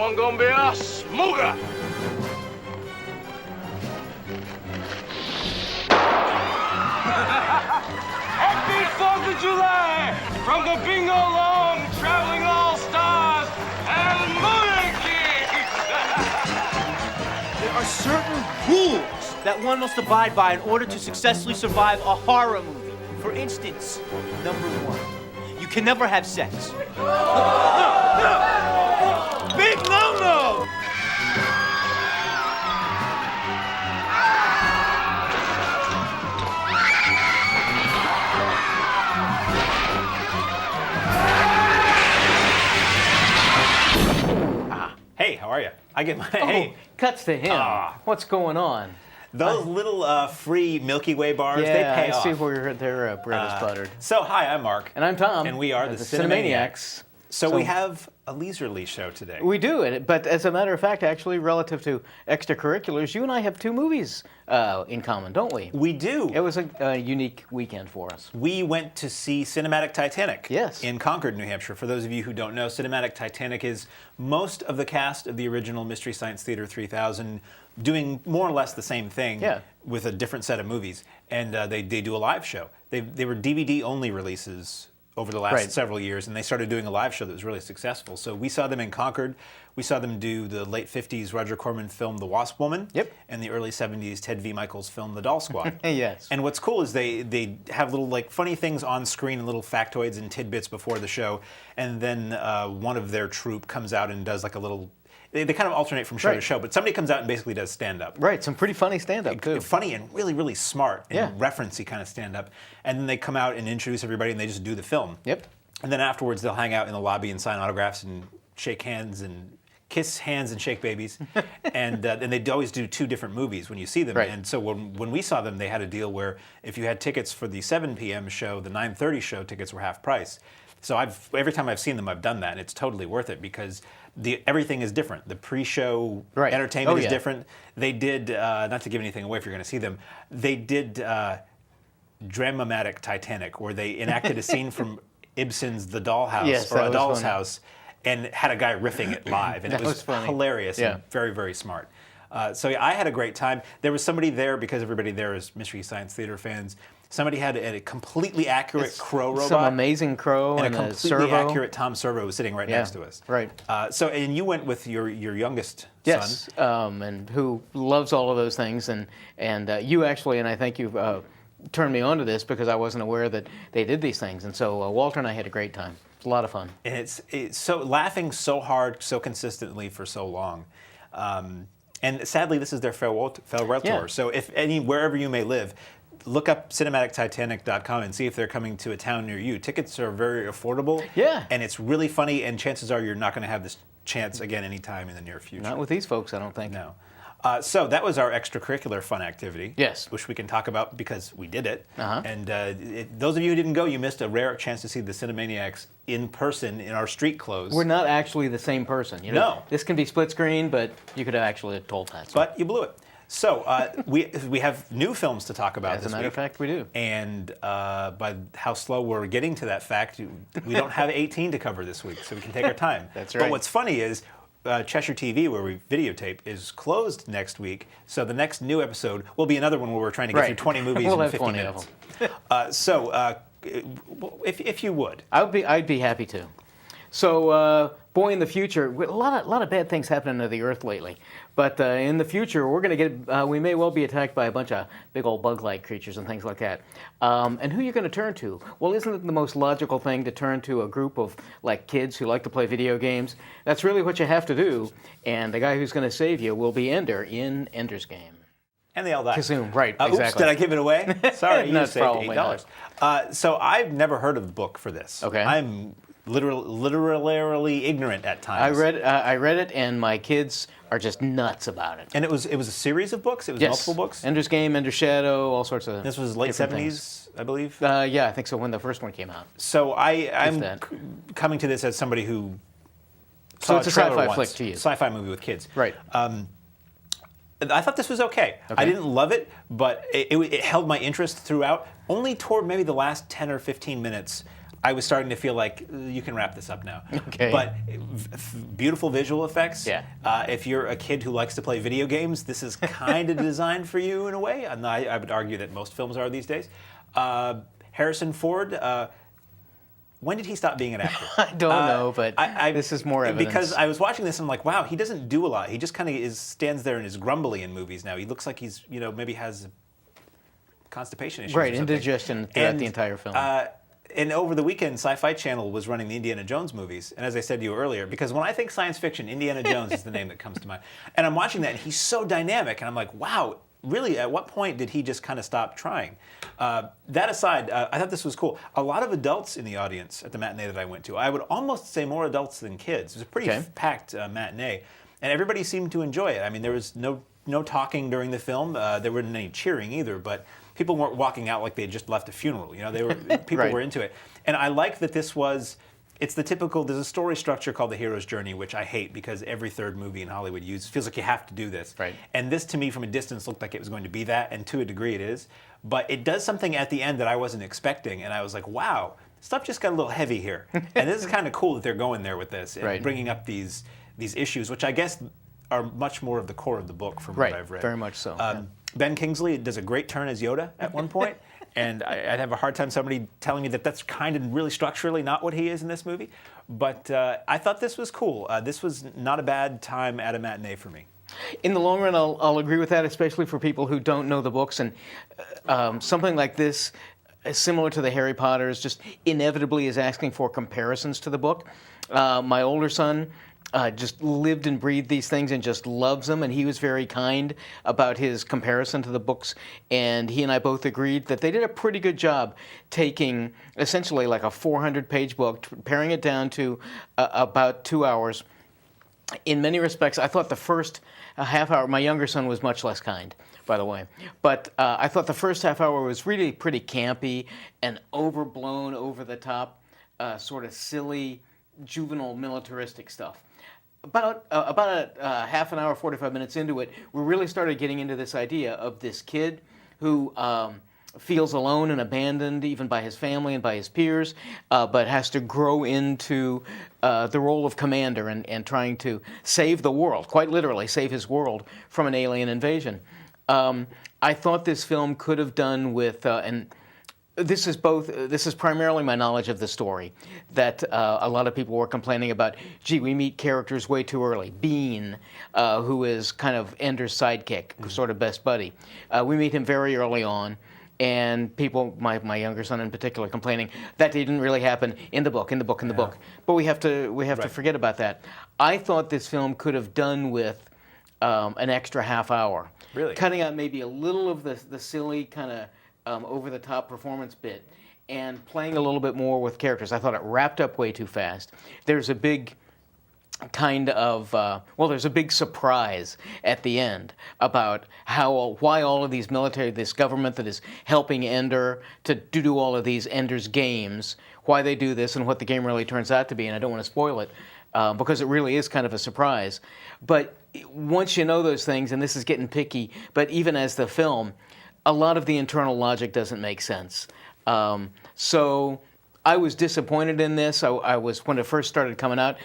one gonna be a smoker. Happy 4th of July from the Bingo Long Traveling All-Stars and Movie Kings. There are certain rules that one must abide by in order to successfully survive a horror movie. For instance, number 1, you can never have sex. Big no-no! Hey, how are you? I get my hey. Cuts to him. What's going on? Those little free Milky Way bars, they Yeah, pay I off. see where their bread is buttered. So, hi, I'm Mark. And I'm Tom. And we are the Cinemaniacs. So we have a leisurely show today. We do, but as a matter of fact, actually, relative to extracurriculars, you and I have 2 movies in common, don't we? We do. It was a unique weekend for us. We went to see Cinematic Titanic Yes. in Concord, New Hampshire. For those of you who don't know, Cinematic Titanic is most of the cast of the original Mystery Science Theater 3000 doing more or less the same thing with a different set of movies. And they do a live show. They were DVD-only releases over the last several years, and they started doing a live show that was really successful. So we saw them in Concord. We saw them do the late 50s Roger Corman film The Wasp Woman, and the early 70s Ted V. Michaels film The Doll Squad. Yes. And what's cool is they have little like funny things on screen and little factoids and tidbits before the show, and then one of their troupe comes out and does like a little. They kind of alternate from show to show, but somebody comes out and basically does stand-up. Right, some pretty funny stand-up, too. Funny and really, really smart and reference-y kind of stand-up. And then they come out and introduce everybody and they just do the film. Yep. And then afterwards they'll hang out in the lobby and sign autographs and shake hands and kiss hands and shake babies. And they always do 2 different movies when you see them. Right. And so when we saw them, they had a deal where if you had tickets for the 7 p.m. show, the 9:30 show tickets were half price. So every time I've seen them, I've done that, and it's totally worth it because everything is different. The pre-show entertainment is different. They did, not to give anything away if you're going to see them, they did Dramatic Titanic, where they enacted a scene from Ibsen's The Dollhouse, or A Doll's House, and had a guy riffing it live, and it was hilarious and very, very smart. So I had a great time. There was somebody there, because everybody there is Mystery Science Theater fans. Somebody had a completely accurate crow robot. Some amazing crow and a completely servo. accurate Tom Servo was sitting right next to us. Right. And you went with your youngest son. Yes, and who loves all of those things. And you actually, and I think you've turned me on to this because I wasn't aware that they did these things. And so Walter and I had a great time. It's a lot of fun. And it's so laughing so hard, so consistently for so long. And sadly, this is their farewell tour. So wherever you may live, look up cinematictitanic.com and see if they're coming to a town near you. Tickets are very affordable. Yeah. And it's really funny, and chances are you're not going to have this chance again anytime in the near future. Not with these folks, I don't think. No. So that was our extracurricular fun activity. Yes. Which we can talk about because we did it. And those of you who didn't go, you missed a rare chance to see the Cinemaniacs in person in our street clothes. We're not actually the same person. You know? No. This can be split screen, but you could have actually told that. But you blew it. So we have new films to talk about this week. As a matter of fact, we do. And by how slow we're getting to that fact, we don't have 18 to cover this week, so we can take our time. That's right. But what's funny is Cheshire TV, where we videotape, is closed next week. So the next new episode will be another one where we're trying to get through 20 movies we'll in have 50 20 minutes. Of them. If you would. I'd be happy to. So, boy, in the future, a lot of bad things happening to the Earth lately. But in the future, we're going to get, we may well be attacked by a bunch of big old bug-like creatures and things like that. And who are you going to turn to? Well, isn't it the most logical thing to turn to a group of like kids who like to play video games? That's really what you have to do. And the guy who's going to save you will be Ender in Ender's Game. And they all die. Consume, right, exactly. Oops, did I give it away? Sorry, you No, saved probably $8. So I've never heard of the book for this. Okay. I'm literally ignorant at times. I read it, and my kids are just nuts about it. And it was a series of books? It was multiple books? Ender's Game, Ender's Shadow, all sorts of. This was late 70s, things. I believe? Yeah, I think so, when the first one came out. So I'm coming to this as somebody who saw it's a trailer sci-fi once. flick to you. Sci-fi movie with kids. Right. I thought this was okay. I didn't love it, but it held my interest throughout. Only toward maybe the last 10 or 15 minutes, I was starting to feel like you can wrap this up now. Okay. But beautiful visual effects. Yeah. If you're a kid who likes to play video games, this is kind of designed for you in a way. And I would argue that most films are these days. Harrison Ford. When did he stop being an actor? I don't know, but this is more evidence. Because I was watching this and I'm like, wow, he doesn't do a lot. He just kind of stands there and is grumbly in movies now. He looks like he's, maybe has constipation issues. Right, or something. indigestion throughout the entire film. And over the weekend, Sci-Fi Channel was running the Indiana Jones movies. And as I said to you earlier, because when I think science fiction, Indiana Jones is the name that comes to mind. And I'm watching that, and he's so dynamic. And I'm like, wow, really, at what point did he just kind of stop trying? That aside, I thought this was cool. A lot of adults in the audience at the matinee that I went to. I would almost say more adults than kids. It was a pretty packed matinee. And everybody seemed to enjoy it. I mean, there was no talking during the film. There wasn't any cheering either, but people weren't walking out like they had just left a funeral. They were people were into it. And I like that it's the typical, there's a story structure called the hero's journey, which I hate because every third movie in Hollywood feels like you have to do this. Right. And this, to me, from a distance, looked like it was going to be that, and to a degree it is. But it does something at the end that I wasn't expecting, and I was like, wow, stuff just got a little heavy here. And this is kind of cool that they're going there with this and bringing up these issues, which I guess are much more of the core of the book from what I've read. Very much so. Ben Kingsley does a great turn as Yoda at one point, and I'd have a hard time somebody telling me that that's kind of really structurally not what he is in this movie. But I thought this was cool. This was not a bad time at a matinee for me. In the long run, I'll agree with that, especially for people who don't know the books. And something like this, similar to the Harry Potters, just inevitably is asking for comparisons to the book. My older son just lived and breathed these things and just loves them, and he was very kind about his comparison to the books, and he and I both agreed that they did a pretty good job taking essentially like a 400-page book, paring it down to about 2 hours. In many respects, I thought the first half hour, my younger son was much less kind, by the way, but I thought the first half hour was really pretty campy and overblown, over the top, sort of silly, juvenile, militaristic stuff. About a half an hour, 45 minutes into it, we really started getting into this idea of this kid who feels alone and abandoned even by his family and by his peers, but has to grow into the role of commander and trying to save the world, quite literally save his world from an alien invasion. I thought this film could have done with, and this is primarily my knowledge of the story, that a lot of people were complaining about, gee, we meet characters way too early. Bean, who is kind of Ender's sidekick, sort of best buddy. We meet him very early on, and people, my younger son in particular, complaining that didn't really happen in the book. But we have to forget about that. I thought this film could have done with an extra half hour. Really? Cutting out maybe a little of the silly kind of over-the-top performance bit and playing a little bit more with characters. I thought it wrapped up way too fast. There's a big kind of, there's a big surprise at the end about why all of these military, this government that is helping Ender to do all of these Ender's games, why they do this and what the game really turns out to be, and I don't want to spoil it because it really is kind of a surprise. But once you know those things, and this is getting picky, but even as the film, a lot of the internal logic doesn't make sense. So I was disappointed in this. I was, when it first started coming out,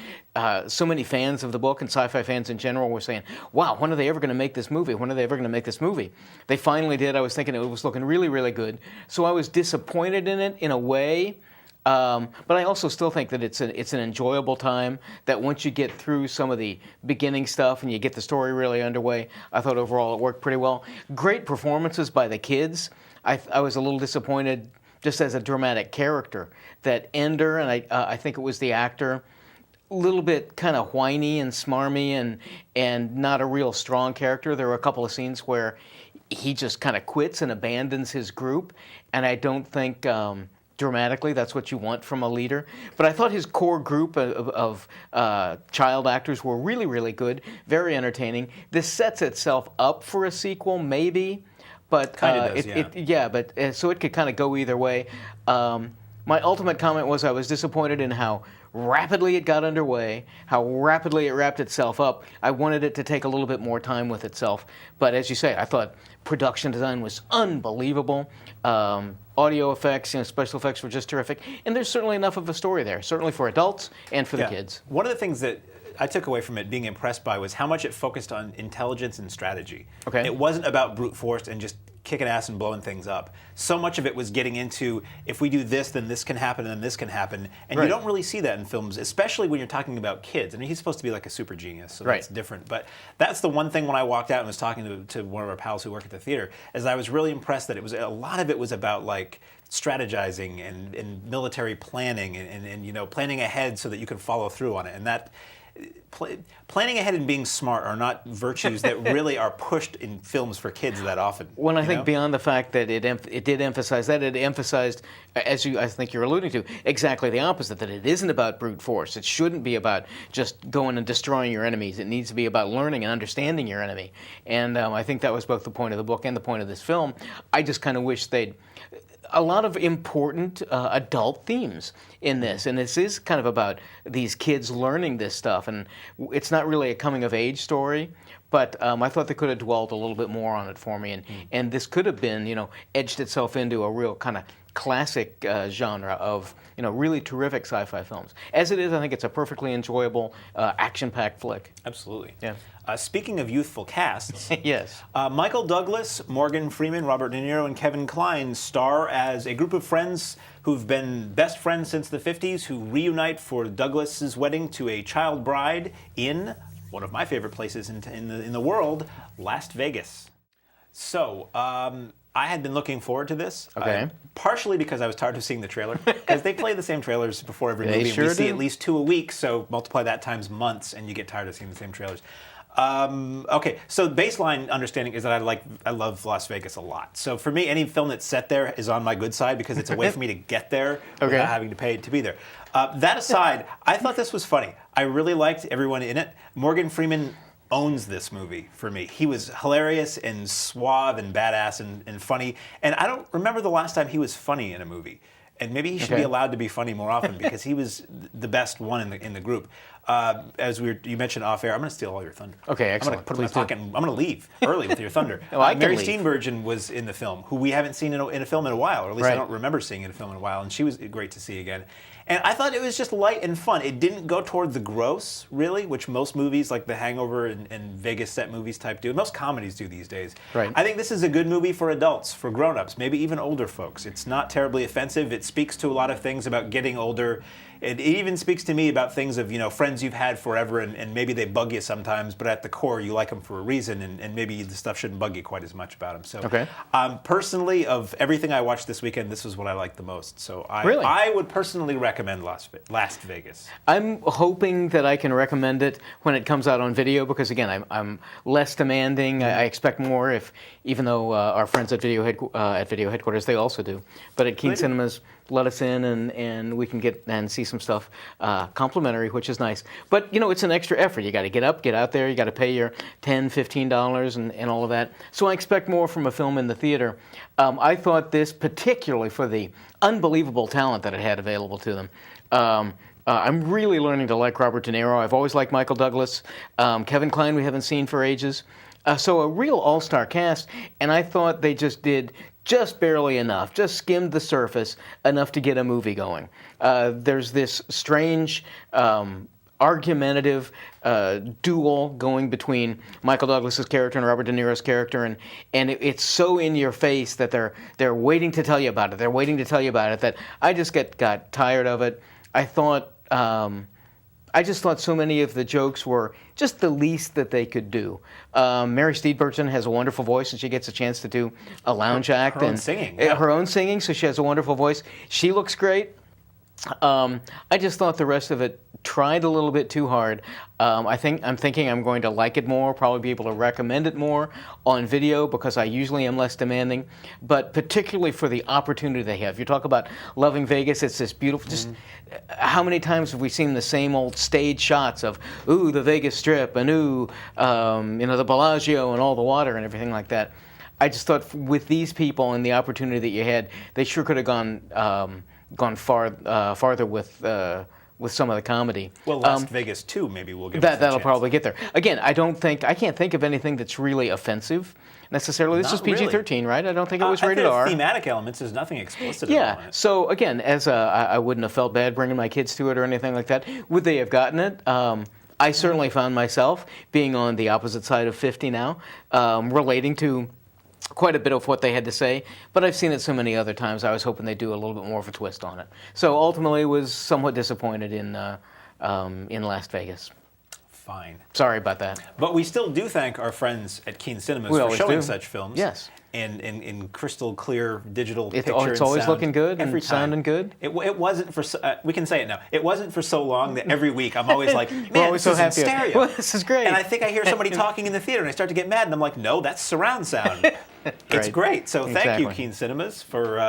so many fans of the book and sci-fi fans in general were saying, wow, when are they ever going to make this movie? When are they ever going to make this movie? They finally did. I was thinking it was looking really, really good. So I was disappointed in it in a way. But I also still think that it's an enjoyable time, that once you get through some of the beginning stuff and you get the story really underway, I thought overall it worked pretty well. Great performances by the kids. I was a little disappointed just as a dramatic character that Ender, and I think it was the actor, a little bit kind of whiny and smarmy and not a real strong character. There were a couple of scenes where he just kind of quits and abandons his group, and I don't think dramatically that's what you want from a leader. But I thought his core group of child actors were really, really good, very entertaining. This sets itself up for a sequel, maybe, but kind of does, so it could kind of go either way. My ultimate comment was I was disappointed in how rapidly it got underway, how rapidly it wrapped itself up. I wanted it to take a little bit more time with itself. But as you say, I thought production design was unbelievable. Audio effects, special effects were just terrific. And there's certainly enough of a story there, certainly for adults and for the kids. One of the things that I took away from it being impressed by was how much it focused on intelligence and strategy. Okay. It wasn't about brute force and just kicking ass and blowing things up. So much of it was getting into, if we do this, then this can happen, and then this can happen. And you don't really see that in films, especially when you're talking about kids. I mean, he's supposed to be like a super genius, so that's different. But that's the one thing when I walked out and was talking to one of our pals who work at the theater, is I was really impressed that it was a lot of it was about like strategizing and military planning and planning ahead so that you can follow through on it. And that planning ahead and being smart are not virtues that really are pushed in films for kids that often. Well, I think beyond the fact that it did emphasize that, it emphasized, as I think you're alluding to, exactly the opposite, that it isn't about brute force. It shouldn't be about just going and destroying your enemies. It needs to be about learning and understanding your enemy. And I think that was both the point of the book and the point of this film. I just kind of wish they'd... A lot of important adult themes in this, and this is kind of about these kids learning this stuff, and it's not really a coming-of-age story, but I thought they could have dwelled a little bit more on it for me, and this could have been, edged itself into a real kind of classic genre of, really terrific sci-fi films. As it is, I think it's a perfectly enjoyable, action-packed flick. Absolutely. Yeah. Speaking of youthful casts, yes. Michael Douglas, Morgan Freeman, Robert De Niro, and Kevin Kline star as a group of friends who've been best friends since the 50s who reunite for Douglas's wedding to a child bride in one of my favorite places in the world, Las Vegas. So, I had been looking forward to this, partially because I was tired of seeing the trailer, because they play the same trailers before every movie, and we see at least 2 a week, so multiply that times months, and you get tired of seeing the same trailers. So baseline understanding is that I love Las Vegas a lot. So for me, any film that's set there is on my good side because it's a way for me to get there without having to pay to be there. That aside, I thought this was funny. I really liked everyone in it. Morgan Freeman owns this movie for me. He was hilarious and suave and badass and funny. And I don't remember the last time he was funny in a movie. And maybe he should be allowed to be funny more often because he was the best one in the group. As you mentioned off air, I'm going to steal all your thunder. Okay, excellent. I'm going to put it in my pocket and I'm going to leave early with your thunder. Mary Steenburgen was in the film, who we haven't seen in a film in a while, or at least I don't remember seeing in a film in a while, and she was great to see again. And I thought it was just light and fun. It didn't go toward the gross, really, which most movies like The Hangover and Vegas set movies type do. Most comedies do these days. Right. I think this is a good movie for adults, for grown-ups, maybe even older folks. It's not terribly offensive. It speaks to a lot of things about getting older. It even speaks to me about things of, friends you've had forever and maybe they bug you sometimes, but at the core you like them for a reason and maybe the stuff shouldn't bug you quite as much about them. So personally, of everything I watched this weekend, this was what I liked the most. So I would personally recommend Las Vegas. I'm hoping that I can recommend it when it comes out on video because, again, I'm less demanding. I expect more, even though our friends at Video Headquarters, they also do. But at Keene Cinemas, let us in and we can get and see some stuff complimentary, which is nice. But, it's an extra effort. You got to get up, get out there. You got to pay your $10, $15 and all of that. So I expect more from a film in the theater. I thought this, particularly for the unbelievable talent that it had available to them. I'm really learning to like Robert De Niro. I've always liked Michael Douglas. Kevin Kline we haven't seen for ages. So a real all-star cast, and I thought they just did just barely enough, just skimmed the surface enough to get a movie going. There's this strange, argumentative duel going between Michael Douglas's character and Robert De Niro's character, and it's so in your face that they're waiting to tell you about it. They're waiting to tell you about it that I just got tired of it. I just thought so many of the jokes were just the least that they could do. Mary Steenburgen has a wonderful voice, and she gets a chance to do a lounge act. Her own singing. Her own singing, so she has a wonderful voice. She looks great. I just thought the rest of it tried a little bit too hard. I'm thinking I'm going to like it more, probably be able to recommend it more on video because I usually am less demanding, but particularly for the opportunity they have. You talk about loving Vegas, it's this beautiful, just how many times have we seen the same old stage shots of, ooh, the Vegas Strip, and ooh, the Bellagio and all the water and everything like that. I just thought with these people and the opportunity that you had, they sure could have gone farther with some of the comedy. Well, Las Vegas 2 maybe will give us That'll a chance. probably get there. Again, I can't think of anything that's really offensive necessarily. This Not is PG-13, right? I don't think it was I rated think R. Thematic elements, there's nothing explicit on Yeah. it. So again, I wouldn't have felt bad bringing my kids to it or anything like that. Would they have gotten it? I certainly found myself being on the opposite side of 50 now, relating to quite a bit of what they had to say, but I've seen it so many other times, I was hoping they'd do a little bit more of a twist on it. So ultimately was somewhat disappointed in Las Vegas. Fine. Sorry about that. But we still do thank our friends at Keene Cinemas We for always showing do. such films. Yes. In crystal clear digital It's picture it's and always sound looking good every and time. sounding good. It wasn't for we can say it now. It wasn't for so long that every week I'm always like, man, We're always this so is in happy. stereo. Well, this is great. And I think I hear somebody talking in the theater, and I start to get mad, and I'm like, no, that's surround sound. It's great. So thank you, Exactly. Keene Cinemas, for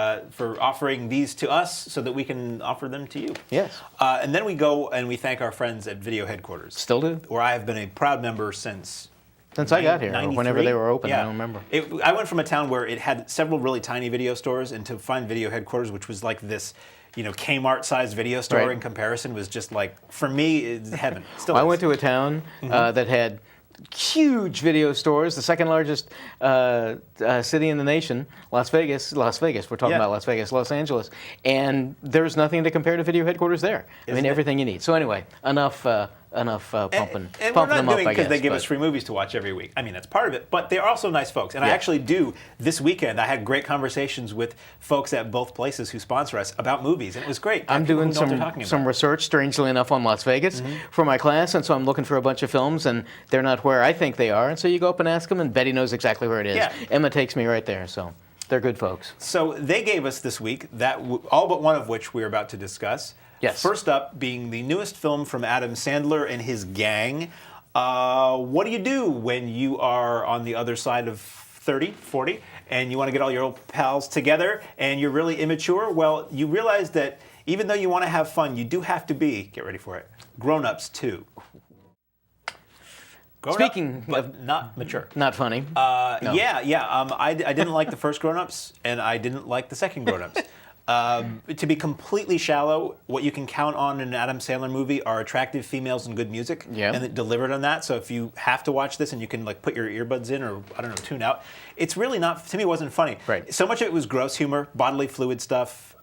offering these to us so that we can offer them to you. Yes. And then we go and we thank our friends at Video Headquarters. Still do. Where I have been a proud member since I got here, or 93? whenever they were open, Yeah. I don't remember. I went from a town where it had several really tiny video stores, and to find Video Headquarters, which was like this, Kmart-sized video store Right. in comparison, was just like, for me, it's heaven. Still I is. went to a town that had huge video stores, the second largest city in the nation, Las Vegas. We're talking Yeah. about Las Vegas, Los Angeles, and there's nothing to compare to Video Headquarters there. Isn't it? Everything you need. So anyway, enough pumping And we're pumping not them up, doing I because guess. they give but- us free movies to watch every week. I mean, that's part of it, but they're also nice folks. And I Yeah. actually do, this weekend, I had great conversations with folks at both places who sponsor us about movies, and it was great. I'm People who doing know what they're talking some about. research, strangely enough, on Las Vegas for my class, and so I'm looking for a bunch of films, and they're not where I think they are, and so you go up and ask them, and Betty knows exactly where it is. Yeah. Emma takes me right there, so they're good folks. So they gave us this week, all but one of which we're about to discuss. Yes. First up being the newest film from Adam Sandler and his gang. What do you do when you are on the other side of 30, 40, and you want to get all your old pals together, and you're really immature? Well, you realize that even though you want to have fun, you do have to be, get ready for it, grown-ups too. Grown Speaking up, but of- not mature. Not funny. No. Yeah. I didn't like the first Grown Ups, and I didn't like the second Grown Ups. To be completely shallow, what you can count on in an Adam Sandler movie are attractive females and good music, Yeah. and it delivered on that. So if you have to watch this and you can like put your earbuds in or I don't know, tune out, it's really not. To me, it wasn't funny. Right. So much of it was gross humor, bodily fluid stuff,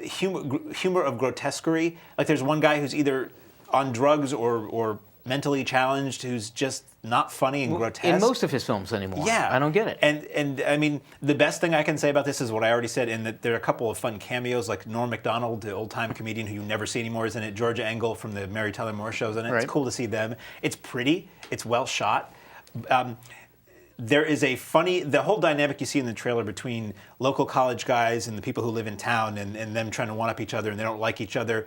humor of grotesquerie. Like there's one guy who's either on drugs or mentally challenged who's just not funny and grotesque. In most of his films anymore. Yeah. I don't get it. And I mean, the best thing I can say about this is what I already said, in that there are a couple of fun cameos, like Norm Macdonald, the old-time comedian who you never see anymore, is in it. Georgia Engel from the Mary Tyler Moore shows in it. Right. It's cool to see them. It's pretty. It's well shot. There is a funny, the whole dynamic you see in the trailer between local college guys and the people who live in town and them trying to one-up each other and they don't like each other.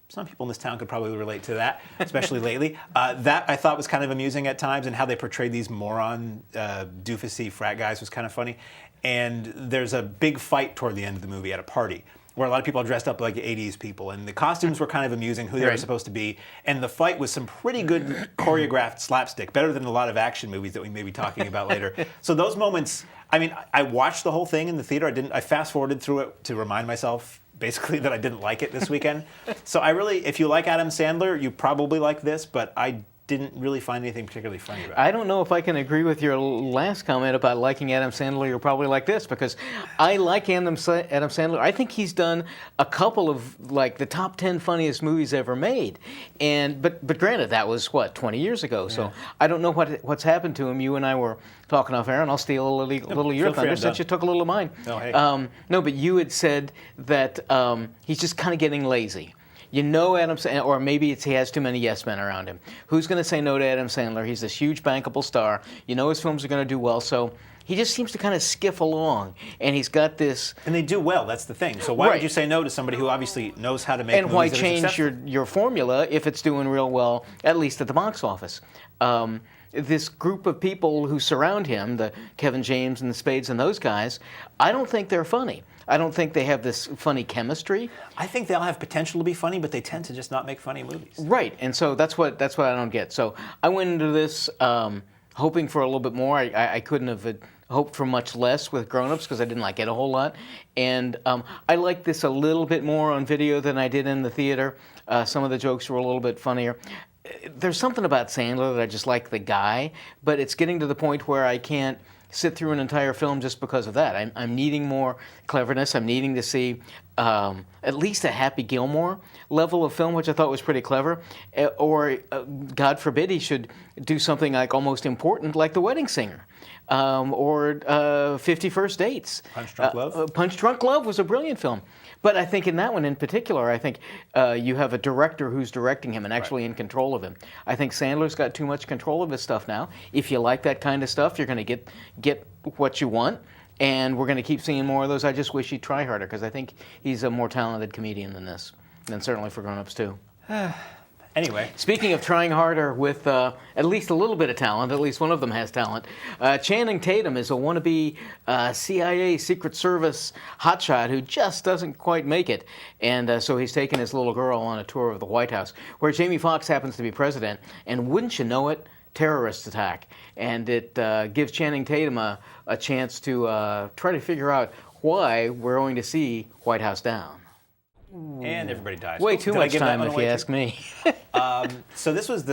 Some people in this town could probably relate to that, especially lately. That I thought was kind of amusing at times, and how they portrayed these moron, doofusy frat guys was kind of funny. And there's a big fight toward the end of the movie at a party where a lot of people are dressed up like 80s people, and the costumes were kind of amusing, who they were Right. supposed to be, and the fight was some pretty good choreographed slapstick, better than a lot of action movies that we may be talking about later. So those moments, I mean, I watched the whole thing in the theater. I fast-forwarded through it to remind myself basically that I didn't like it this weekend. So I really, if you like Adam Sandler, you probably like this, but I didn't really find anything particularly funny about it. I don't know if I can agree with your last comment about liking Adam Sandler. You're probably like this, because I like Adam Sandler. I think he's done a couple of like the top 10 funniest movies ever made, but granted, that was what, 20 years ago. Yeah. So I don't know what's happened to him. You and I were talking off air, and I'll steal a little of your feel free, thunder I'm since done. you took a little of mine. Oh, hey. No, but you had said that he's just kind of getting lazy. You know Adam Sandler, or maybe he has too many yes men around him. Who's going to say no to Adam Sandler? He's this huge bankable star. You know his films are going to do well, so he just seems to kind of skiff along. And he's got this... And they do well, that's the thing. So why Right. would you say no to somebody who obviously knows how to make And movies why that are change successful? your formula if it's doing real well, at least at the box office? This group of people who surround him, the Kevin James and the Spades and those guys, I don't think they're funny. I don't think they have this funny chemistry. I think they'll have potential to be funny, but they tend to just not make funny movies. Right, and so that's what I don't get. So I went into this hoping for a little bit more. I couldn't have hoped for much less with grown-ups because I didn't like it a whole lot. And I liked this a little bit more on video than I did in the theater. Some of the jokes were a little bit funnier. There's something about Sandler that I just like the guy, but it's getting to the point where I can't sit through an entire film just because of that. I'm needing more cleverness. I'm needing to see at least a Happy Gilmore level of film, which I thought was pretty clever. Or, God forbid, he should do something like Almost Important, like The Wedding Singer. Or 50 First Dates. Punch Drunk Love? Punch Drunk Love was a brilliant film. But I think in that one in particular, I think you have a director who's directing him and actually in control of him. I think Sandler's got too much control of his stuff now. If you like that kind of stuff, you're going to get what you want. And we're going to keep seeing more of those. I just wish he'd try harder because I think he's a more talented comedian than this. And certainly for grown-ups too. Anyway. Speaking of trying harder with at least a little bit of talent, at least one of them has talent, Channing Tatum is a wannabe CIA Secret Service hotshot who just doesn't quite make it. And so he's taken his little girl on a tour of the White House, where Jamie Foxx happens to be president. And wouldn't you know it, terrorist attack. And it gives Channing Tatum a chance to try to figure out why we're going to see White House Down. And everybody dies. Way too Did I much give that time, one if away you too? ask me. So this was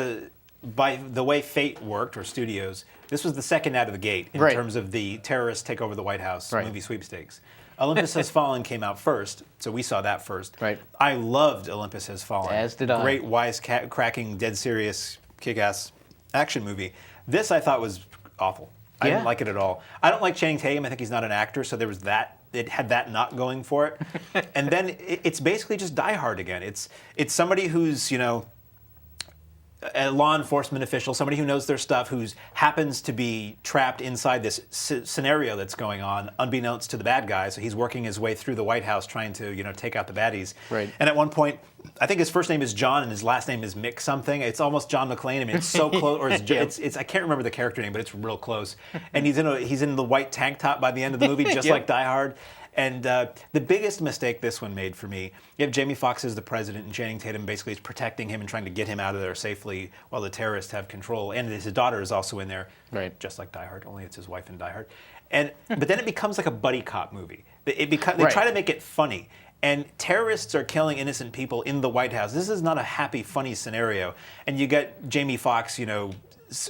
by the way Fate worked, or studios, this was the second out of the gate in Right. terms of the terrorists take over the White House Right. movie sweepstakes. Olympus Has Fallen came out first, so we saw that first. Right. I loved Olympus Has Fallen. As did I. Great, wise-cracking, dead serious, kick-ass action movie. This I thought was awful. I Yeah. didn't like it at all. I don't like Channing Tatum. I think he's not an actor, so there was that. It had that not going for it. And then it's basically just Die Hard again. It's somebody who's, a law enforcement official, somebody who knows their stuff, who happens to be trapped inside this scenario that's going on, unbeknownst to the bad guy. So he's working his way through the White House trying to, take out the baddies. Right. And at one point, I think his first name is John and his last name is Mick something. It's almost John McClane. I mean, it's so close. Or it's I can't remember the character name, but it's real close. And he's in the white tank top by the end of the movie, just Yep. like Die Hard. And the biggest mistake this one made for me, you have Jamie Foxx as the president, and Channing Tatum basically is protecting him and trying to get him out of there safely while the terrorists have control. And his daughter is also in there, Right. just like Die Hard, only it's his wife in Die Hard. But then it becomes like a buddy cop movie. They Right. try to make it funny. And terrorists are killing innocent people in the White House. This is not a happy, funny scenario. And you get Jamie Foxx,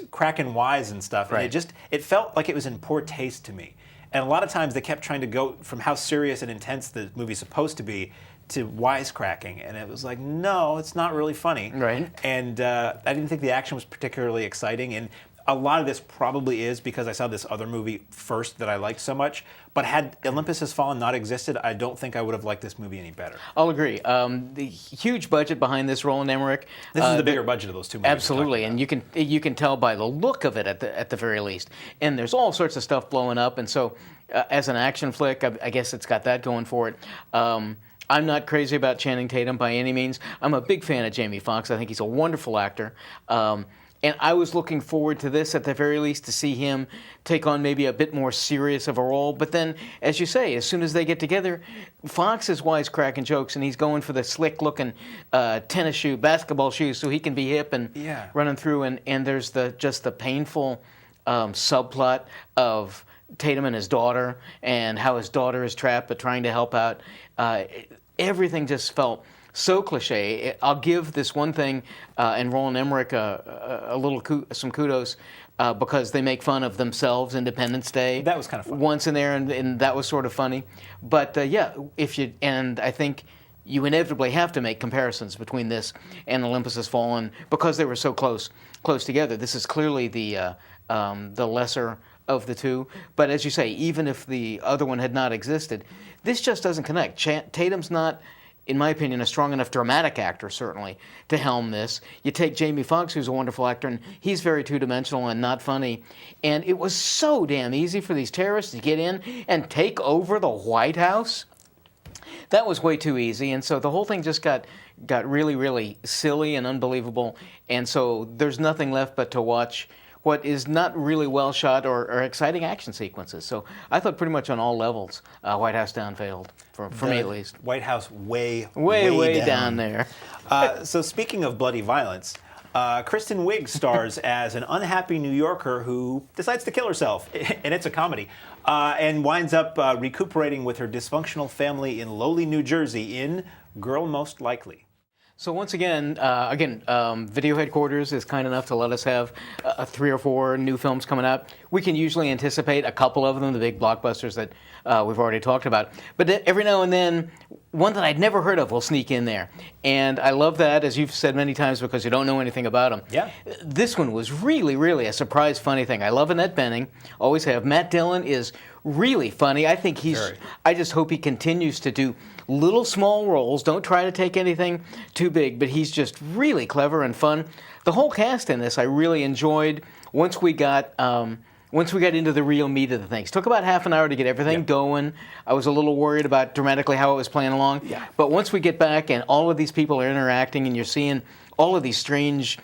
cracking wise and stuff. Right. And it felt like it was in poor taste to me. And a lot of times they kept trying to go from how serious and intense the movie's supposed to be to wisecracking. And it was like, no, it's not really funny. Right. And I didn't think the action was particularly exciting. And a lot of this probably is because I saw this other movie first that I liked so much. But had Olympus Has Fallen not existed, I don't think I would have liked this movie any better. I'll agree. The huge budget behind this, Roland Emmerich. This is the bigger budget of those two movies. Absolutely, and you can tell by the look of it at the very least. And there's all sorts of stuff blowing up, and so as an action flick, I guess it's got that going for it. I'm not crazy about Channing Tatum by any means. I'm a big fan of Jamie Foxx. I think he's a wonderful actor. And I was looking forward to this at the very least to see him take on maybe a bit more serious of a role. But then, as you say, as soon as they get together, Fox is wisecracking jokes and he's going for the slick-looking basketball shoes so he can be hip and running through. And there's just the painful subplot of Tatum and his daughter and how his daughter is trapped but trying to help out. Everything just felt so cliche. I'll give this one thing, and Roland Emmerich some kudos because they make fun of themselves. Independence Day. That was kind of funny. Once in there, and that was sort of funny. But I think you inevitably have to make comparisons between this and Olympus Has Fallen because they were so close together. This is clearly the lesser of the two. But as you say, even if the other one had not existed, this just doesn't connect. Tatum's not, in my opinion, a strong enough dramatic actor, certainly, to helm this. You take Jamie Foxx, who's a wonderful actor, and he's very two-dimensional and not funny. And it was so damn easy for these terrorists to get in and take over the White House. That was way too easy, and so the whole thing just got really, really silly and unbelievable. And so there's nothing left but to watch what is not really well shot or exciting action sequences. So I thought pretty much on all levels, White House Down failed, for me at least. White House way Way down there. So speaking of bloody violence, Kristen Wiig stars as an unhappy New Yorker who decides to kill herself, and it's a comedy, and winds up recuperating with her dysfunctional family in lowly New Jersey in Girl Most Likely. So once again, Video Headquarters is kind enough to let us have 3 or 4 new films coming out. We can usually anticipate a couple of them, the big blockbusters that we've already talked about. But every now and then, one that I'd never heard of will sneak in there. And I love that, as you've said many times, because you don't know anything about them. Yeah. This one was really, really a surprise funny thing. I love Annette Bening, always have. Matt Dillon is really funny. I think I just hope he continues to do little small roles. Don't try to take anything too big, but he's just really clever and fun. The whole cast in this I really enjoyed. Once we got into the real meat of the things. Took about half an hour to get everything going. I was a little worried about dramatically how it was playing along. Yeah. But once we get back and all of these people are interacting and you're seeing all of these strange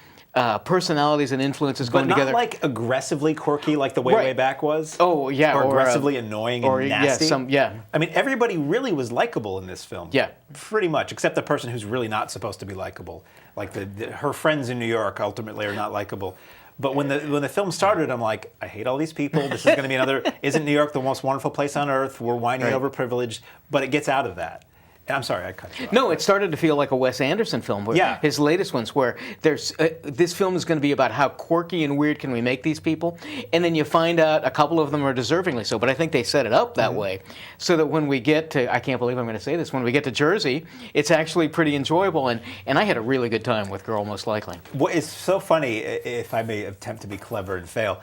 personalities and influences going together. But not like aggressively quirky like the way back was. Oh, yeah. Or aggressively annoying and nasty. I mean, everybody really was likable in this film. Yeah. Pretty much, except the person who's really not supposed to be likable. Like her friends in New York ultimately are not likable. But when the film started, I'm like, I hate all these people. This is going to be another, isn't New York the most wonderful place on earth? We're whining over privilege. But it gets out of that. I'm sorry, I cut you off. No, it started to feel like a Wes Anderson film. Yeah. His latest ones, where there's this film is going to be about how quirky and weird can we make these people, and then you find out a couple of them are deservingly so. But I think they set it up that way, so that when we get to, I can't believe I'm going to say this, when we get to Jersey, it's actually pretty enjoyable, and I had a really good time with Girl Most Likely. Well, it's so funny, if I may attempt to be clever and fail.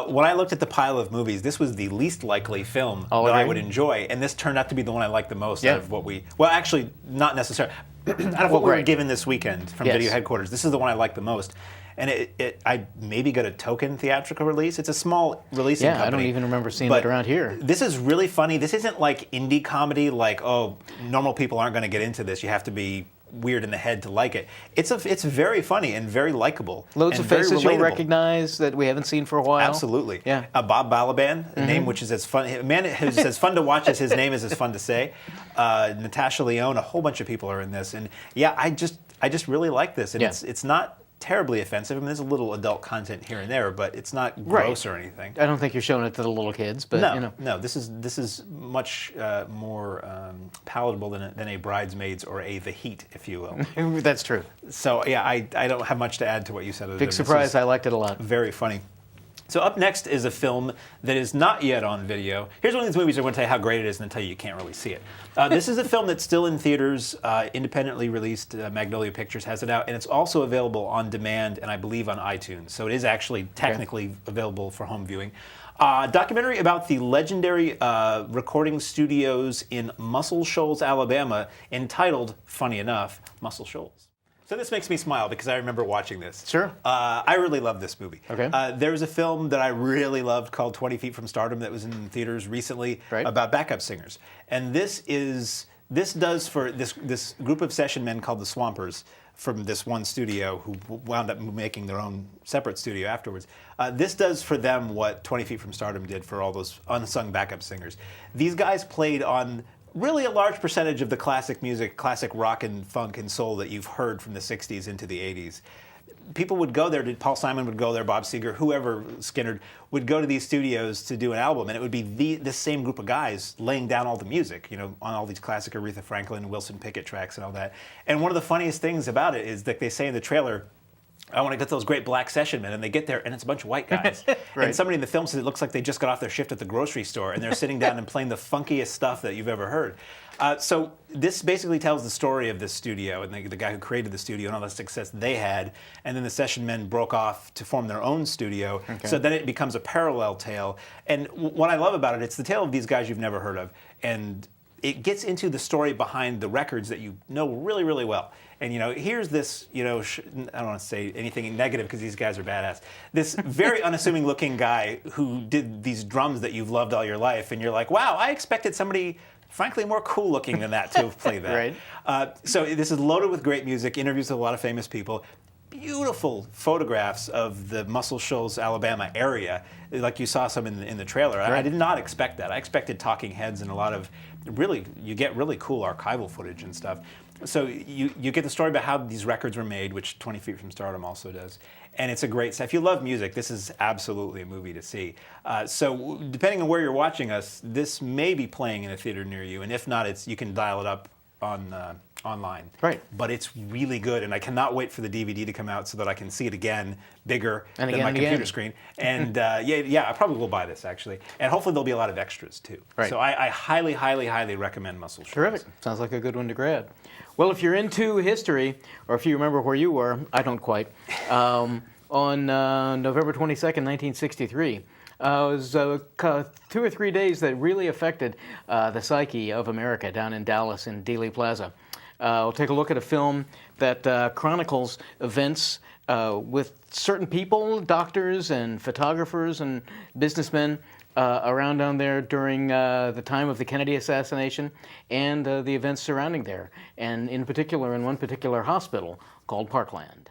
When I looked at the pile of movies, this was the least likely film that I would enjoy, and this turned out to be the one I liked the most out of what we... Well, actually, not necessarily. Out of what we were given this weekend from Video Headquarters, this is the one I like the most. And I maybe got a token theatrical release. It's a small releasing company. I don't even remember seeing it around here. This is really funny. This isn't like indie comedy, like, oh, normal people aren't going to get into this. You have to be weird in the head to like it. It's very funny and very likable. Loads of faces you'll recognize that we haven't seen for a while. Absolutely. Yeah. Bob Balaban, a name which is as fun, a man who's as fun to watch as his name is as fun to say. Natasha Lyonne, a whole bunch of people are in this, and yeah, I just really like this, and it's not terribly offensive. I mean, there's a little adult content here and there, but it's not gross or anything. I don't think you're showing it to the little kids, but no. This is much more palatable than a Bridesmaids or a The Heat, if you will. That's true. So yeah, I don't have much to add to what you said. Big surprise. I liked it a lot. Very funny. So up next is a film that is not yet on video. Here's one of these movies I'm going to tell you how great it is and then tell you can't really see it. This is a film that's still in theaters, independently released. Magnolia Pictures has it out, and it's also available on demand and I believe on iTunes. So it is actually technically available for home viewing. Documentary about the legendary recording studios in Muscle Shoals, Alabama, entitled, funny enough, Muscle Shoals. So this makes me smile because I remember watching this. Sure. I really love this movie. Okay. There was a film that I really loved called 20 Feet from Stardom that was in theaters recently about backup singers. And this does for this group of session men called the Swampers from this one studio who wound up making their own separate studio afterwards. This does for them what 20 Feet from Stardom did for all those unsung backup singers. These guys played on really a large percentage of the classic music, classic rock and funk and soul that you've heard from the 60s into the 80s. People would go there, Paul Simon would go there, Bob Seger, whoever, Skinner, would go to these studios to do an album, and it would be this same group of guys laying down all the music, on all these classic Aretha Franklin, Wilson Pickett tracks and all that. And one of the funniest things about it is that they say in the trailer, I want to get those great black session men, and they get there, and it's a bunch of white guys. And somebody in the film says it looks like they just got off their shift at the grocery store, and they're sitting down and playing the funkiest stuff that you've ever heard. So this basically tells the story of this studio, and the guy who created the studio, and all the success they had, and then the session men broke off to form their own studio, so then it becomes a parallel tale. And what I love about it, it's the tale of these guys you've never heard of, and it gets into the story behind the records that you know really, really well. And here's this, I don't want to say anything negative because these guys are badass. This very unassuming looking guy who did these drums that you've loved all your life, and you're like, wow, I expected somebody, frankly, more cool looking than that to have played that. So this is loaded with great music, interviews with a lot of famous people. Beautiful photographs of the Muscle Shoals, Alabama area, like you saw some in the trailer. I did not expect that. I expected talking heads and a lot of you get really cool archival footage and stuff. So you get the story about how these records were made, which 20 Feet from Stardom also does. And it's a great set. If you love music, this is absolutely a movie to see. So depending on where you're watching us, this may be playing in a theater near you. And if not, you can dial it up on online. Right. But it's really good, and I cannot wait for the DVD to come out so that I can see it again, bigger And than again my and computer again. screen. And yeah, I probably will buy this actually. And hopefully there'll be a lot of extras too. Right. So I highly, highly, highly recommend Muscle Shoals. Terrific. Sounds like a good one to grab. Well, if you're into history, or if you remember where you were, I don't quite, on November 22nd, 1963, it was 2 or 3 days that really affected the psyche of America down in Dallas in Dealey Plaza. We'll take a look at a film that chronicles events with certain people, doctors and photographers and businessmen around down there during the time of the Kennedy assassination and the events surrounding there, and in particular in one particular hospital called Parkland.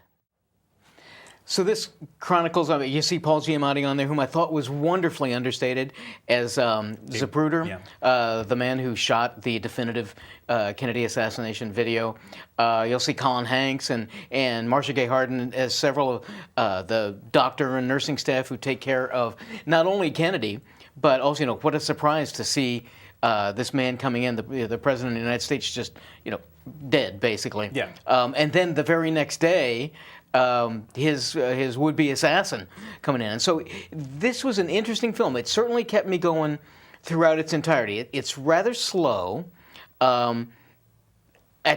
So this chronicles, you see Paul Giamatti on there, whom I thought was wonderfully understated as Zapruder, the man who shot the definitive Kennedy assassination video. You'll see Colin Hanks and Marcia Gay Harden as several of the doctor and nursing staff who take care of not only Kennedy, but also, what a surprise to see this man coming in, the president of the United States, just, dead, basically. Yeah. And then the very next day, his would-be assassin coming in. And so this was an interesting film. It certainly kept me going throughout its entirety. It's rather slow. At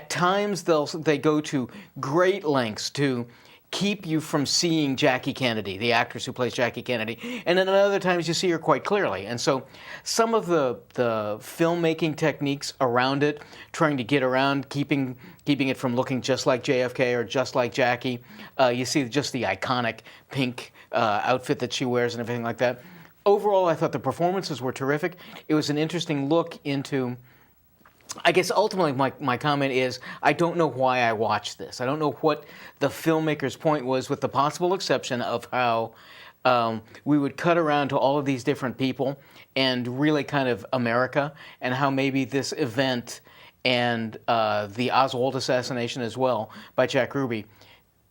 times they go to great lengths to keep you from seeing Jackie Kennedy, the actress who plays Jackie Kennedy, and then at other times you see her quite clearly. And so some of the filmmaking techniques around it, trying to get around keeping it from looking just like JFK or just like Jackie, you see just the iconic pink outfit that she wears and everything like that. Overall, I thought the performances were terrific. It was an interesting look into, I guess ultimately my comment is, I don't know why I watched this. I don't know what the filmmaker's point was, with the possible exception of how we would cut around to all of these different people and really kind of America, and how maybe this event and the Oswald assassination as well by Jack Ruby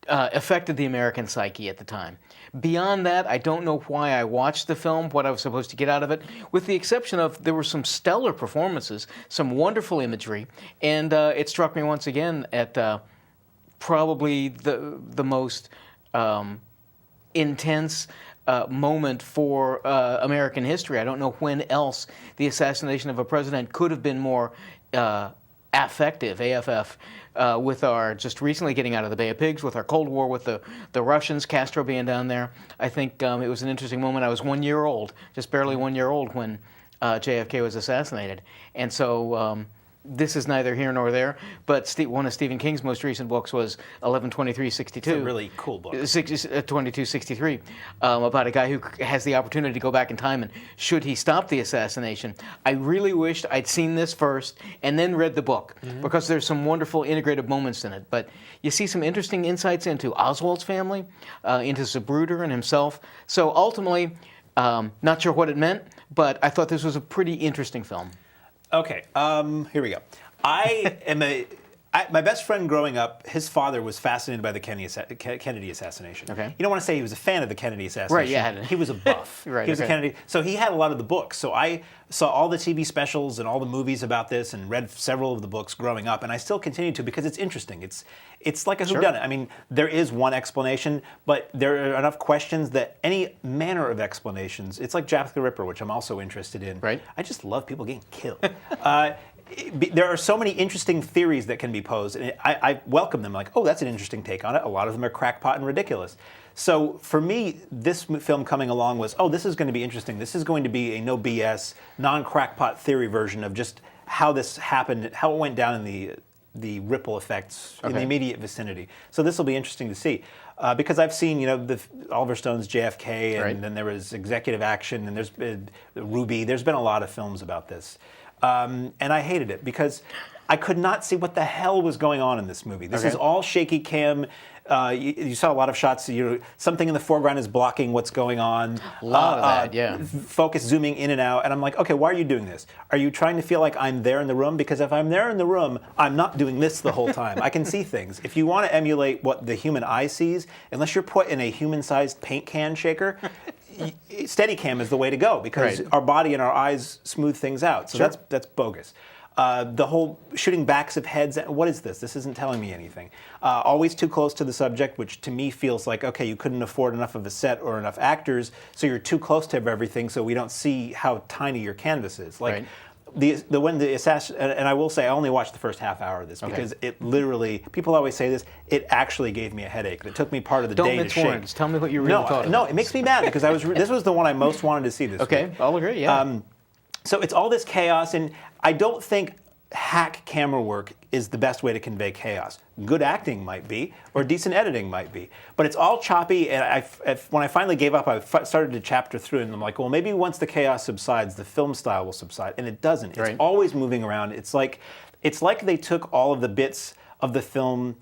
affected the American psyche at the time. Beyond that, I don't know why I watched the film, what I was supposed to get out of it, with the exception of there were some stellar performances, some wonderful imagery, and it struck me once again at probably the most intense moment for American history. I don't know when else the assassination of a president could have been more affective, AFF, with our just recently getting out of the Bay of Pigs, with our Cold War with the Russians, Castro being down there. I think it was an interesting moment. I was 1 year old, just barely 1 year old, when JFK was assassinated. And so this is neither here nor there, but one of Stephen King's most recent books was 11/23/62. It's a really cool book. 2263, about a guy who has the opportunity to go back in time, and should he stop the assassination. I really wished I'd seen this first and then read the book, because there's some wonderful integrative moments in it. But you see some interesting insights into Oswald's family, into Zapruder and himself. So ultimately, not sure what it meant, but I thought this was a pretty interesting film. Okay, here we go. My best friend growing up, his father was fascinated by the Kennedy assassination. Okay. You don't want to say he was a fan of the Kennedy assassination. Right, yeah. He was a buff. Right, he was a okay. Kennedy. So he had a lot of the books. So I saw all the TV specials and all the movies about this and read several of the books growing up, and I still continue to, because it's interesting. It's like a whodunit. I mean, there is one explanation, but there are enough questions that any manner of explanations, it's like Jack the Ripper, which I'm also interested in. Right. I just love people getting killed. There are so many interesting theories that can be posed, and I welcome them. Like, oh, that's an interesting take on it. A lot of them are crackpot and ridiculous. So for me, this film coming along was, oh, this is going to be interesting. This is going to be a no BS, non-crackpot theory version of just how this happened, how it went down in the ripple effects in the immediate vicinity. So this will be interesting to see. Because I've seen, Oliver Stone's JFK, and Right. then there was Executive Action, and there's been Ruby. There's been a lot of films about this. And I hated it because I could not see what the hell was going on in this movie. This is all shaky cam. You saw a lot of shots. Something in the foreground is blocking what's going on. A lot of that, yeah. Focus zooming in and out, and I'm like, okay, why are you doing this? Are you trying to feel like I'm there in the room? Because if I'm there in the room, I'm not doing this the whole time. I can see things. If you want to emulate what the human eye sees, unless you're put in a human-sized paint can shaker, Steadicam is the way to go, because our body and our eyes smooth things out. So that's bogus. The whole shooting backs of heads, what is this? This isn't telling me anything. Always too close to the subject, which to me feels like, okay, you couldn't afford enough of a set or enough actors, so you're too close to everything, so we don't see how tiny your canvas is. Like when the assassin, and I will say I only watched the first half hour of this because it literally, people always say this, it actually gave me a headache. It took me part of the day to shake. Don't mince words. Tell me what you really thought of No, it makes me mad because this was the one I most wanted to see this week. Okay, I'll agree, yeah. So it's all this chaos, and I don't think hack camera work is the best way to convey chaos. Good acting might be, or decent editing might be, but it's all choppy. And when I finally gave up, I started to chapter through, and I'm like, well, maybe once the chaos subsides, the film style will subside, and it doesn't. It's always moving around. It's like they took all of the bits of the film.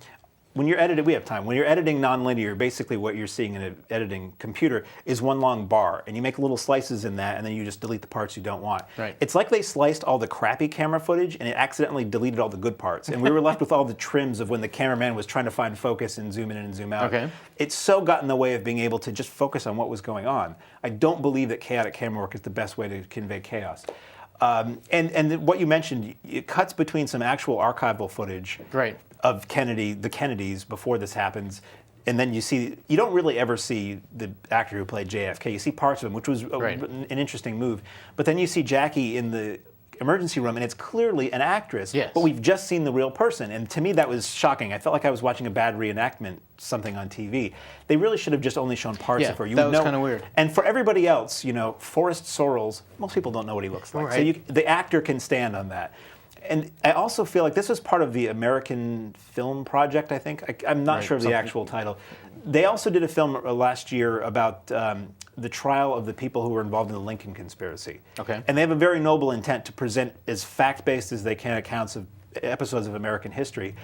When you're editing, we have time. When you're editing nonlinear, basically what you're seeing in an editing computer is one long bar, and you make little slices in that, and then you just delete the parts you don't want. It's like they sliced all the crappy camera footage, and it accidentally deleted all the good parts, and we were left with all the trims of when the cameraman was trying to find focus and zoom in and zoom out. It's so got in the way of being able to just focus on what was going on. I don't believe that chaotic camera work is the best way to convey chaos. And what you mentioned, it cuts between some actual archival footage of the Kennedys before this happens, and then you don't really ever see the actor who played JFK. You see parts of him, which was an interesting move, but then you see Jackie in the emergency room, and it's clearly an actress, but we've just seen the real person, and to me that was shocking. I felt like I was watching a bad reenactment, something on TV. They really should have just only shown parts of her. That was kind of weird. And for everybody else, Forrest Sorrels, most people don't know what he looks like, so the actor can stand on that. And I also feel like this was part of the American Film Project, I think. I'm not sure of the actual title. They also did a film last year about the trial of the people who were involved in the Lincoln conspiracy. And they have a very noble intent to present as fact-based as they can accounts of episodes of American history.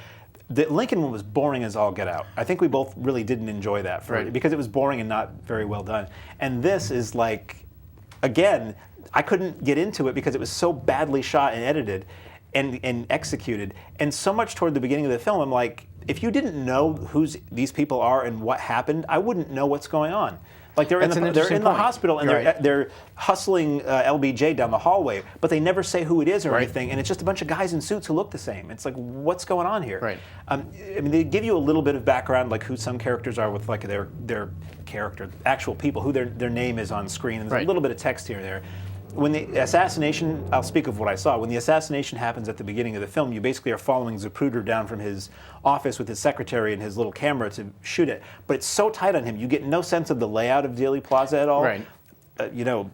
The Lincoln one was boring as all get out. I think we both really didn't enjoy that because it was boring and not very well done. And this is like, again, I couldn't get into it because it was so badly shot and edited and executed. And so much toward the beginning of the film, I'm like, if you didn't know who these people are and what happened, I wouldn't know what's going on. Like they're in the hospital and they're hustling LBJ down the hallway, but they never say who it is or anything, and it's just a bunch of guys in suits who look the same. It's like, what's going on here? I mean, they give you a little bit of background, like who some characters are with like their character, actual people, who their name is on screen, and there's a little bit of text here and there. When the assassination, I'll speak of what I saw. When the assassination happens at the beginning of the film, you basically are following Zapruder down from his office with his secretary and his little camera to shoot it. But it's so tight on him, you get no sense of the layout of Dealey Plaza at all. An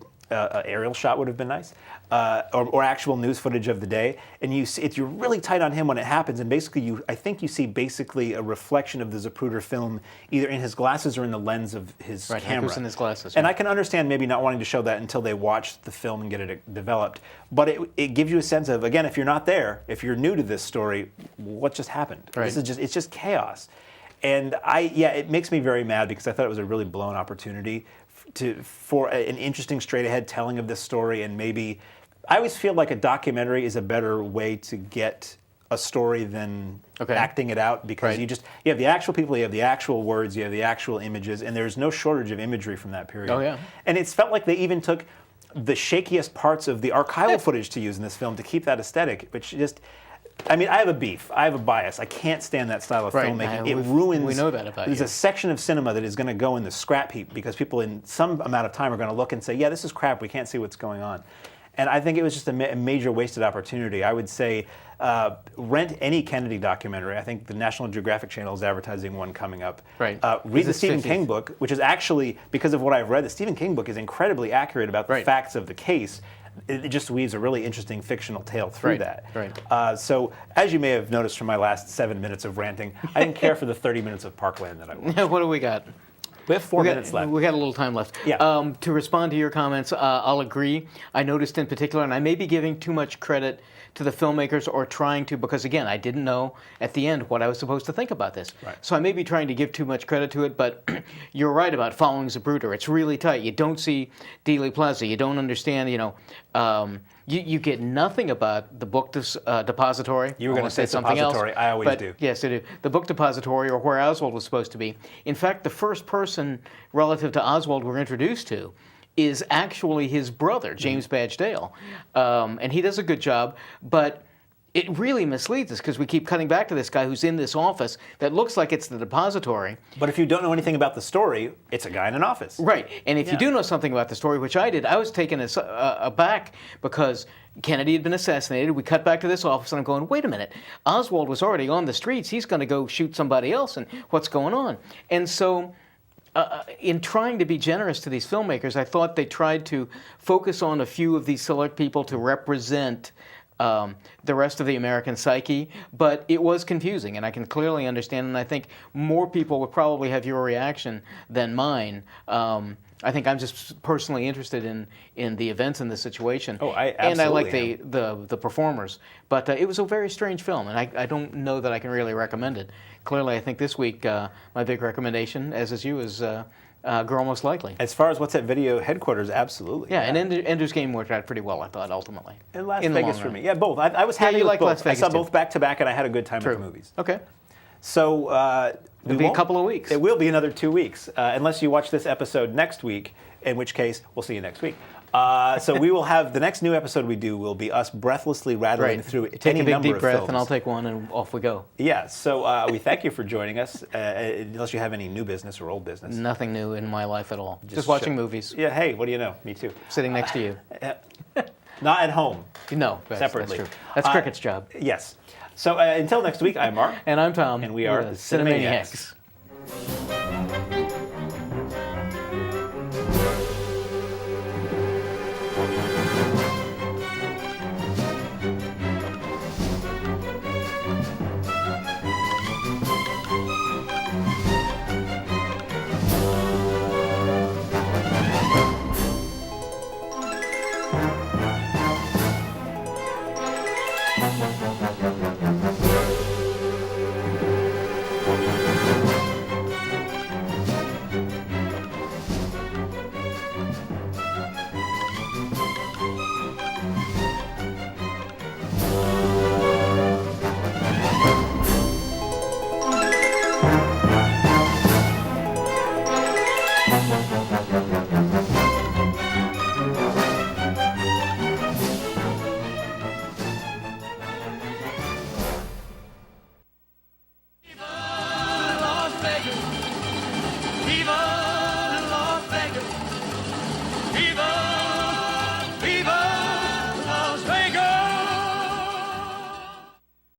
aerial shot would have been nice, or actual news footage of the day. And you're really tight on him when it happens. And basically, I think you see basically a reflection of the Zapruder film either in his glasses or in the lens of his camera. In his glasses. And I can understand maybe not wanting to show that until they watch the film and get it developed. But it gives you a sense of, again, if you're not there, if you're new to this story, what just happened? It's just chaos. And it makes me very mad because I thought it was a really blown opportunity for an interesting straight-ahead telling of this story. And maybe I always feel like a documentary is a better way to get a story than acting it out, because you have the actual people, you have the actual words, you have the actual images, and there's no shortage of imagery from that period. And it's felt like they even took the shakiest parts of the archival footage to use in this film to keep that aesthetic, which just... I mean, I have a beef. I have a bias. I can't stand that style of filmmaking. It ruins... We know that about There's a section of cinema that is going to go in the scrap heap because people in some amount of time are going to look and say, yeah, this is crap. We can't see what's going on. And I think it was just a major wasted opportunity. I would say rent any Kennedy documentary. I think the National Geographic Channel is advertising one coming up. Read the Stephen King book, which is actually, because of what I've read, the Stephen King book is incredibly accurate about the facts of the case. It just weaves a really interesting fictional tale through that. So, as you may have noticed from my last 7 minutes of ranting, I didn't care for the 30 minutes of Parkland that I watched. What do we got? We have 4 minutes left. We got a little time left. Yeah. To respond to your comments, I'll agree. I noticed in particular, and I may be giving too much credit to the filmmakers or trying to, because again, I didn't know at the end what I was supposed to think about this. Right. So I may be trying to give too much credit to it, but you're right about following Zapruder. It's really tight. You don't see Dealey Plaza. You don't understand, you get nothing about the book depository. You were going to say something else. depository. I always but do. Yes, I do. The book depository, or where Oswald was supposed to be. In fact, the first person relative to Oswald we're introduced to is actually his brother, James Badgedale. And he does a good job, but it really misleads us because we keep cutting back to this guy who's in this office that looks like it's the depository. But if you don't know anything about the story, it's a guy in an office. Right. And if you do know something about the story, which I did, I was taken aback because Kennedy had been assassinated. We cut back to this office, and I'm going, wait a minute. Oswald was already on the streets. He's going to go shoot somebody else, and what's going on? And so in trying to be generous to these filmmakers, I thought they tried to focus on a few of these select people to represent the rest of the American psyche, but it was confusing, and I can clearly understand, and I think more people would probably have your reaction than mine. I think I'm just personally interested in the events in the situation. Oh, I absolutely And I like am. the performers. But it was a very strange film, and I don't know that I can really recommend it. Clearly, I think this week my big recommendation, as is you, is Girl Most Likely. As far as what's at video headquarters, absolutely. Yeah, and Ender's Game worked out pretty well, I thought, ultimately. And Las in the Vegas long for run. me. Yeah, both. I was happy you with like both. Las Vegas I saw too. both back to back, and I had a good time True. at the movies. Okay. So It'll be a couple of weeks. It will be another 2 weeks, unless you watch this episode next week, in which case we'll see you next week. So we will have the next new episode we do will be us breathlessly rattling through Take any a big number deep of breath, films. and I'll take one, and off we go. Yeah. So we thank you for joining us. Unless you have any new business or old business. Nothing new in my life at all. Just watching movies, Yeah. Hey, what do you know? Me too. sitting next to you. Not at home. No, Separately. That's true. That's Cricket's job. Yes. So until next week, I'm Mark. And I'm Tom. And we are We're the Cinemaniacs. Viva